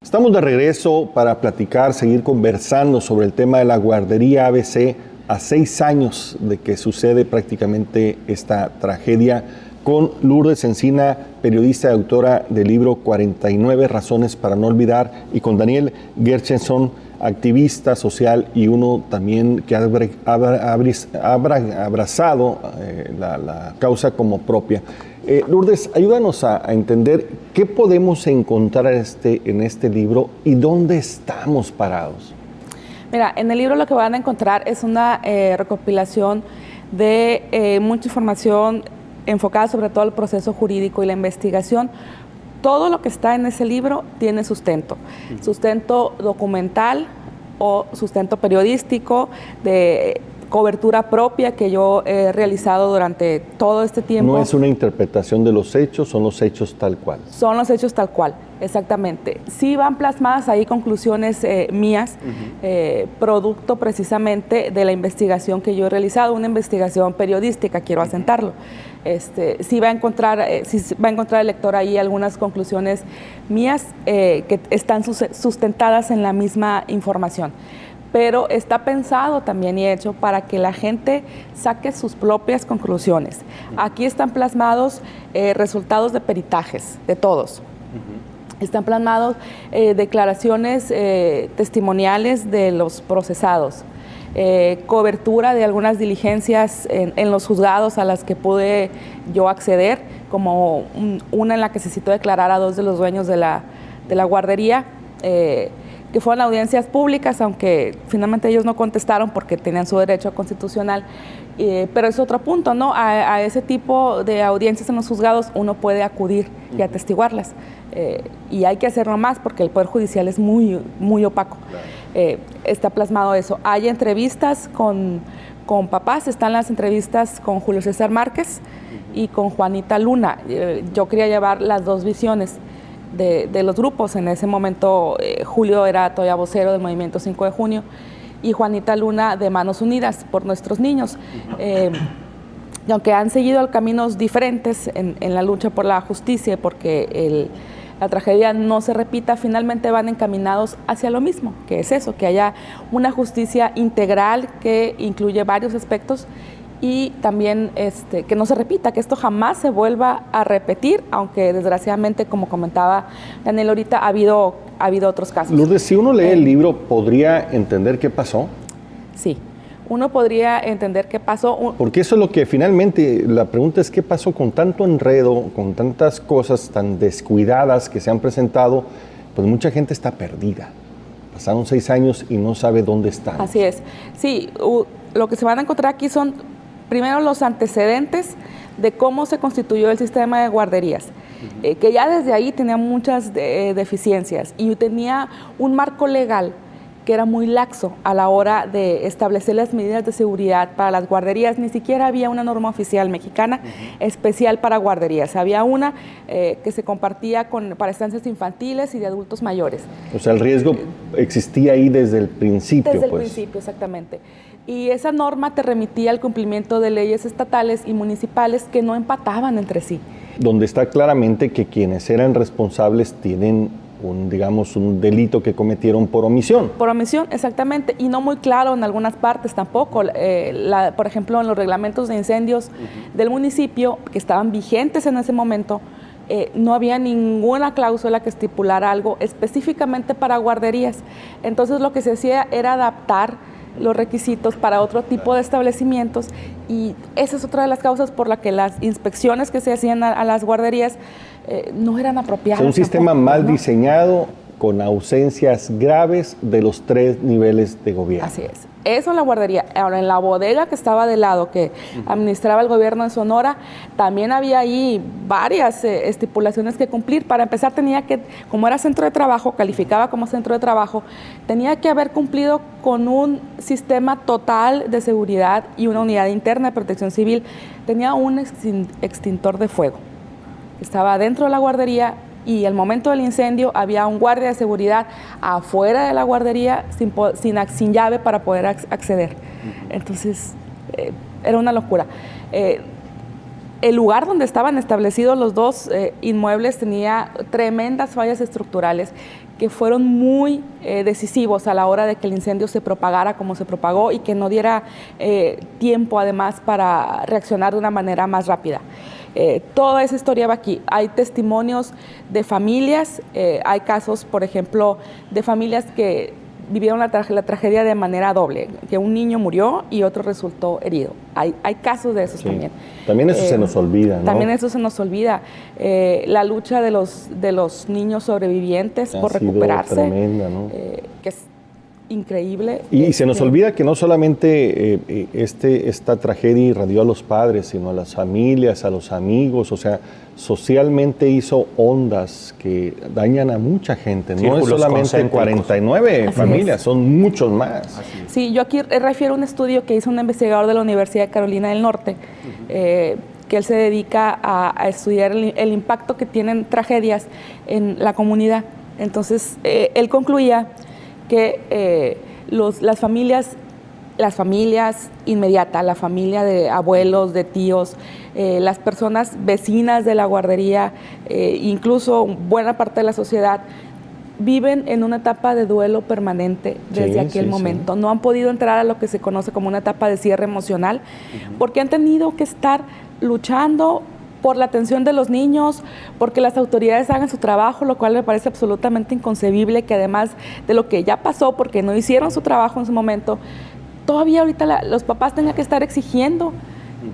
Estamos de regreso para platicar, seguir conversando sobre el tema de la guardería ABC a 6 años de que sucede prácticamente esta tragedia, con Lourdes Encina, periodista y autora del libro 49 razones para no olvidar, y con Daniel Gershenson, activista social y uno también que ha abrazado la causa como propia. Lourdes, ayúdanos a entender qué podemos encontrar en este libro y dónde estamos parados. Mira, en el libro lo que van a encontrar es una recopilación de mucha información enfocada sobre todo al proceso jurídico y la investigación. Todo lo que está en ese libro tiene sustento documental o sustento periodístico, de cobertura propia que yo he realizado durante todo este tiempo. No es una interpretación de los hechos, son los hechos tal cual. Son los hechos tal cual, exactamente. Sí van plasmadas ahí conclusiones mías, producto precisamente de la investigación que yo he realizado, una investigación periodística, quiero asentarlo. Sí va a encontrar el lector ahí algunas conclusiones mías que están sustentadas en la misma información. Pero está pensado también y hecho para que la gente saque sus propias conclusiones. Aquí están plasmados resultados de peritajes, de todos. Están plasmados declaraciones testimoniales de los procesados, cobertura de algunas diligencias en los juzgados a las que pude yo acceder, como una en la que se citó declarar a 2 de los dueños de la guardería, que fueron audiencias públicas, aunque finalmente ellos no contestaron porque tenían su derecho constitucional, pero es otro punto, ¿no? A ese tipo de audiencias en los juzgados uno puede acudir y atestiguarlas, y hay que hacerlo más porque el Poder Judicial es muy, muy opaco. Claro. Está plasmado eso. Hay entrevistas con papás, están las entrevistas con Julio César Márquez y con Juanita Luna. Yo quería llevar las dos visiones de los grupos. En ese momento Julio era todavía vocero del Movimiento 5 de Junio y Juanita Luna de Manos Unidas por Nuestros Niños. Y aunque han seguido caminos diferentes en la lucha por la justicia, porque la tragedia no se repita, finalmente van encaminados hacia lo mismo, que es eso, que haya una justicia integral que incluye varios aspectos y también que no se repita, que esto jamás se vuelva a repetir, aunque desgraciadamente, como comentaba Daniel ahorita, ha habido otros casos. Lourdes, si uno lee el libro, ¿podría entender qué pasó? Sí, uno podría entender qué pasó. Porque eso es lo que finalmente, la pregunta es qué pasó con tanto enredo, con tantas cosas tan descuidadas que se han presentado, pues mucha gente está perdida. Pasaron 6 años y no sabe dónde están. Así es. Sí, lo que se van a encontrar aquí son primero los antecedentes de cómo se constituyó el sistema de guarderías, que ya desde ahí tenía muchas deficiencias y tenía un marco legal que era muy laxo a la hora de establecer las medidas de seguridad para las guarderías. Ni siquiera había una norma oficial mexicana especial para guarderías. Había una que se compartía para estancias infantiles y de adultos mayores. O sea, el riesgo existía ahí desde el principio. Desde el principio, exactamente. Y esa norma te remitía al cumplimiento de leyes estatales y municipales que no empataban entre sí. Donde está claramente que quienes eran responsables tienen un delito que cometieron por omisión. Por omisión, exactamente, y no muy claro en algunas partes tampoco. Por ejemplo, en los reglamentos de incendios del municipio, que estaban vigentes en ese momento, no había ninguna cláusula que estipulara algo específicamente para guarderías. Entonces lo que se hacía era adaptar los requisitos para otro tipo de establecimientos, y esa es otra de las causas por la que las inspecciones que se hacían a las guarderías no eran apropiadas. Un sistema mal diseñado, con ausencias graves de los 3 niveles de gobierno. Así es. Eso en la guardería. Ahora, en la bodega que estaba de lado, que administraba el gobierno de Sonora, también había ahí varias estipulaciones que cumplir. Para empezar, tenía que, como era centro de trabajo, calificaba como centro de trabajo, tenía que haber cumplido con un sistema total de seguridad y una unidad interna de protección civil. Tenía un extintor de fuego. Estaba dentro de la guardería, y al momento del incendio había un guardia de seguridad afuera de la guardería sin llave para poder acceder. Entonces, era una locura. el lugar donde estaban establecidos los dos inmuebles tenía tremendas fallas estructurales que fueron muy decisivos a la hora de que el incendio se propagara como se propagó y que no diera tiempo además para reaccionar de una manera más rápida. Toda esa historia va aquí. Hay testimonios de familias, hay casos, por ejemplo, de familias que vivieron la tragedia de manera doble, que un niño murió y otro resultó herido. Hay casos de esos también. También eso se nos olvida, ¿no? También eso se nos olvida. La lucha de los niños sobrevivientes por recuperarse, tremenda, ¿no? que es increíble. Y se nos olvida que no solamente esta tragedia irradió a los padres, sino a las familias, a los amigos, o sea, socialmente hizo ondas que dañan a mucha gente. No es solamente 49 familias, son muchos más. Sí, yo aquí refiero a un estudio que hizo un investigador de la Universidad de Carolina del Norte, que él se dedica a estudiar el impacto que tienen tragedias en la comunidad. Entonces, él concluía que las familias inmediatas, la familia de abuelos, de tíos, las personas vecinas de la guardería, incluso buena parte de la sociedad, viven en una etapa de duelo permanente desde aquel momento. No han podido entrar a lo que se conoce como una etapa de cierre emocional, porque han tenido que estar luchando por la atención de los niños, porque las autoridades hagan su trabajo, lo cual me parece absolutamente inconcebible, que además de lo que ya pasó, porque no hicieron su trabajo en su momento, todavía ahorita los papás tengan que estar exigiendo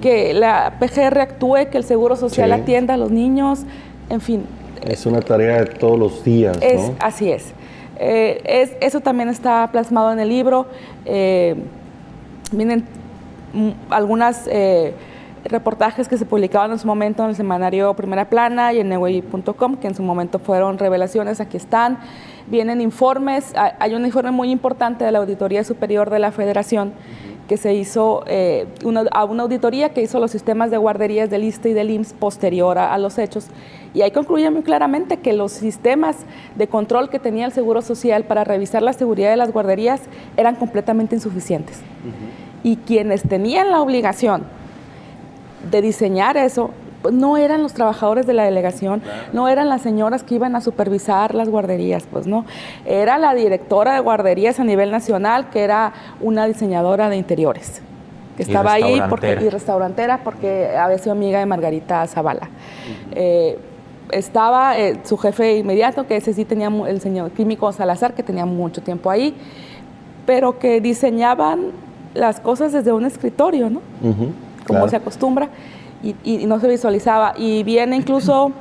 que la PGR actúe, que el Seguro Social atienda a los niños, en fin. Es una tarea de todos los días, ¿no? Así es. Eso también está plasmado en el libro. Vienen algunas reportajes que se publicaban en su momento en el semanario Primera Plana y en Neway.com, que en su momento fueron revelaciones, aquí están. Vienen informes, hay un informe muy importante de la Auditoría Superior de la Federación que se hizo, una auditoría que hizo los sistemas de guarderías del ISSSTE y del IMSS posterior a los hechos. Y ahí concluye muy claramente que los sistemas de control que tenía el Seguro Social para revisar la seguridad de las guarderías eran completamente insuficientes. Y quienes tenían la obligación de diseñar eso, pues no eran los trabajadores de la delegación, no eran las señoras que iban a supervisar las guarderías, pues no, era la directora de guarderías a nivel nacional, que era una diseñadora de interiores, que estaba ahí y restaurantera porque había sido amiga de Margarita Zavala. Estaba su jefe inmediato, que ese sí tenía el señor Químico Salazar, que tenía mucho tiempo ahí, pero que diseñaban las cosas desde un escritorio, ¿no? Como se acostumbra, y no se visualizaba. Y viene incluso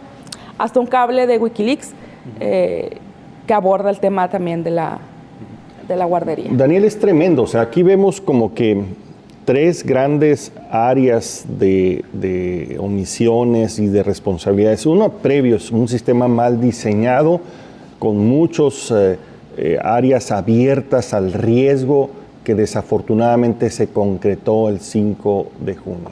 hasta un cable de Wikileaks que aborda el tema también de la guardería. Daniel, es tremendo. O sea, aquí vemos como que tres grandes áreas de omisiones y de responsabilidades. Uno previo es un sistema mal diseñado, con muchas áreas abiertas al riesgo, que desafortunadamente se concretó el 5 de junio.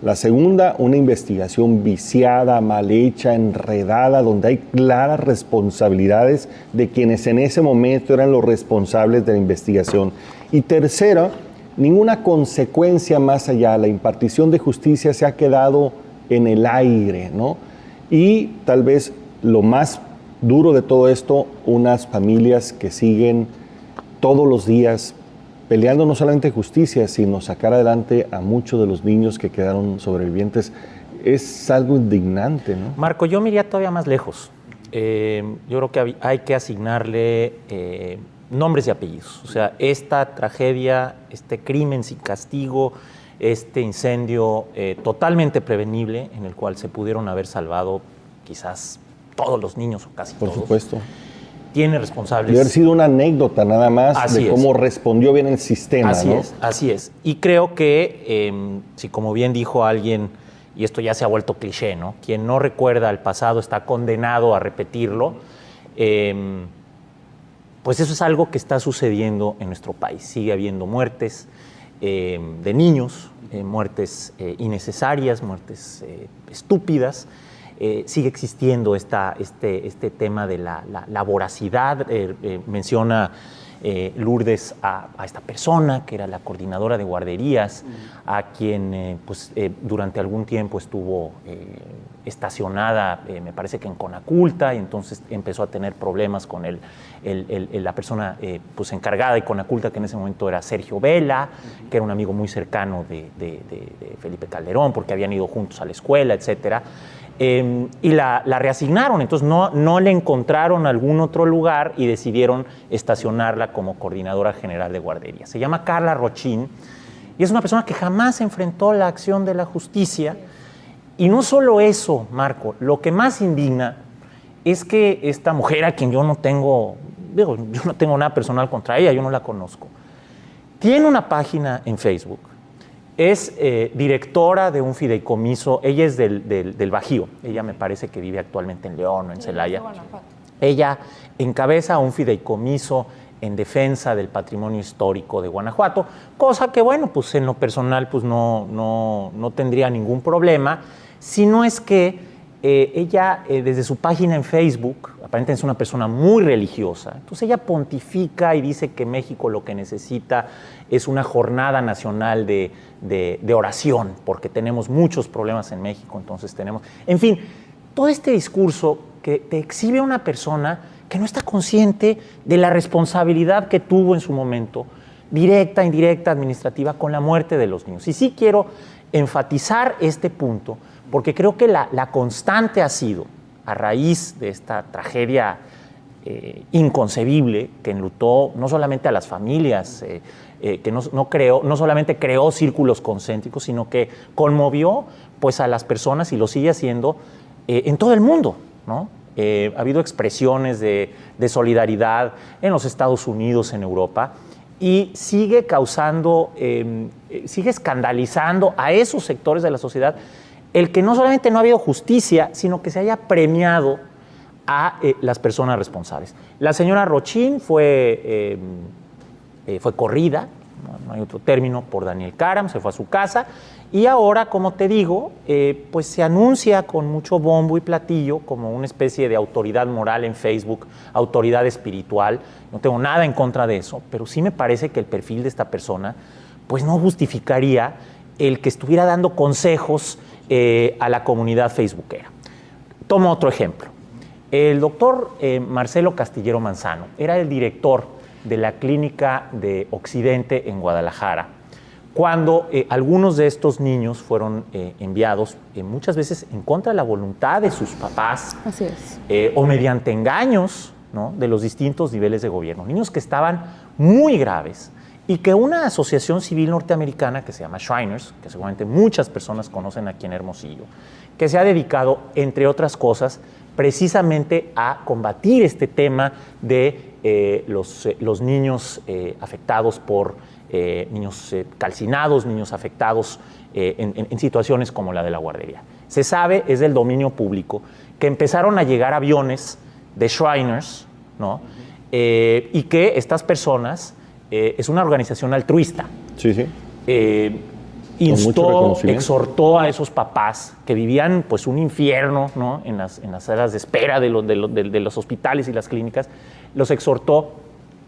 La segunda, una investigación viciada, mal hecha, enredada, donde hay claras responsabilidades de quienes en ese momento eran los responsables de la investigación. Y tercera, ninguna consecuencia más allá. La impartición de justicia se ha quedado en el aire, ¿no? Y tal vez lo más duro de todo esto, unas familias que siguen todos los días peleando no solamente justicia, sino sacar adelante a muchos de los niños que quedaron sobrevivientes. Es algo indignante, ¿no? Marco, yo me iría todavía más lejos. Yo creo que hay que asignarle nombres y apellidos. O sea, esta tragedia, este crimen sin castigo, este incendio totalmente prevenible, en el cual se pudieron haber salvado quizás todos los niños o casi todos. Por supuesto. Tiene responsables. Debe haber sido una anécdota nada más de cómo respondió bien el sistema, ¿no? Así es. Y creo que, si como bien dijo alguien, y esto ya se ha vuelto cliché, ¿no? Quien no recuerda el pasado está condenado a repetirlo, pues eso es algo que está sucediendo en nuestro país. Sigue habiendo muertes de niños, muertes innecesarias, muertes estúpidas. Sigue existiendo este tema de la voracidad. Menciona Lourdes a esta persona, que era la coordinadora de guarderías, a quien durante algún tiempo estuvo estacionada, me parece que en Conaculta, y entonces empezó a tener problemas con la persona encargada de Conaculta, que en ese momento era Sergio Vela, que era un amigo muy cercano de Felipe Calderón, porque habían ido juntos a la escuela, etcétera. Y la reasignaron, entonces no le encontraron algún otro lugar y decidieron estacionarla como coordinadora general de guardería. Se llama Carla Rochín y es una persona que jamás enfrentó la acción de la justicia. Y no solo eso, Marco, lo que más indigna es que esta mujer, a quien yo no tengo nada personal contra ella, yo no la conozco, tiene una página en Facebook. Es directora de un fideicomiso, ella es del Bajío, ella me parece que vive actualmente en León o en Celaya. Ella encabeza un fideicomiso en defensa del patrimonio histórico de Guanajuato, cosa que, bueno, pues en lo personal pues no tendría ningún problema, si no es que ella desde su página en Facebook, aparentemente es una persona muy religiosa, entonces ella pontifica y dice que México lo que necesita es una jornada nacional de oración, porque tenemos muchos problemas en México, entonces tenemos... En fin, todo este discurso que te exhibe a una persona que no está consciente de la responsabilidad que tuvo en su momento, directa, indirecta, administrativa, con la muerte de los niños. Y sí quiero enfatizar este punto, porque creo que la constante ha sido, a raíz de esta tragedia inconcebible que enlutó no solamente a las familias, que no solamente creó círculos concéntricos, sino que conmovió pues, a las personas, y lo sigue haciendo en todo el mundo, ¿no? Ha habido expresiones de solidaridad en los Estados Unidos, en Europa, y sigue sigue escandalizando a esos sectores de la sociedad el que no solamente no ha habido justicia, sino que se haya premiado a las personas responsables. La señora Rochín fue corrida, no hay otro término, por Daniel Caram, se fue a su casa, y ahora, como te digo, pues se anuncia con mucho bombo y platillo como una especie de autoridad moral en Facebook, autoridad espiritual. No tengo nada en contra de eso, pero sí me parece que el perfil de esta persona pues no justificaría el que estuviera dando consejos a la comunidad facebookera. Tomo otro ejemplo. El doctor Marcelo Castillero Manzano era el director de la Clínica de Occidente en Guadalajara, cuando algunos de estos niños fueron enviados muchas veces en contra de la voluntad de sus papás. Así es. O mediante engaños, ¿no?, de los distintos niveles de gobierno. Niños que estaban muy graves y que una asociación civil norteamericana que se llama Shriners, que seguramente muchas personas conocen aquí en Hermosillo, que se ha dedicado, entre otras cosas, precisamente a combatir este tema de los niños afectados por niños calcinados, niños afectados en situaciones como la de la guardería. Se sabe, es del dominio público, que empezaron a llegar aviones de Shriners, ¿no? Y que estas personas, es una organización altruista. Sí, sí. Exhortó a esos papás que vivían pues un infierno, ¿no?, en las salas de espera de los hospitales y las clínicas, los exhortó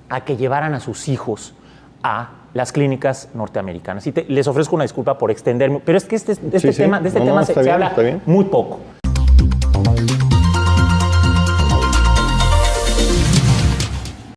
a que llevaran a sus hijos a las clínicas norteamericanas. Y les ofrezco una disculpa por extenderme, pero es que de este tema se habla muy poco.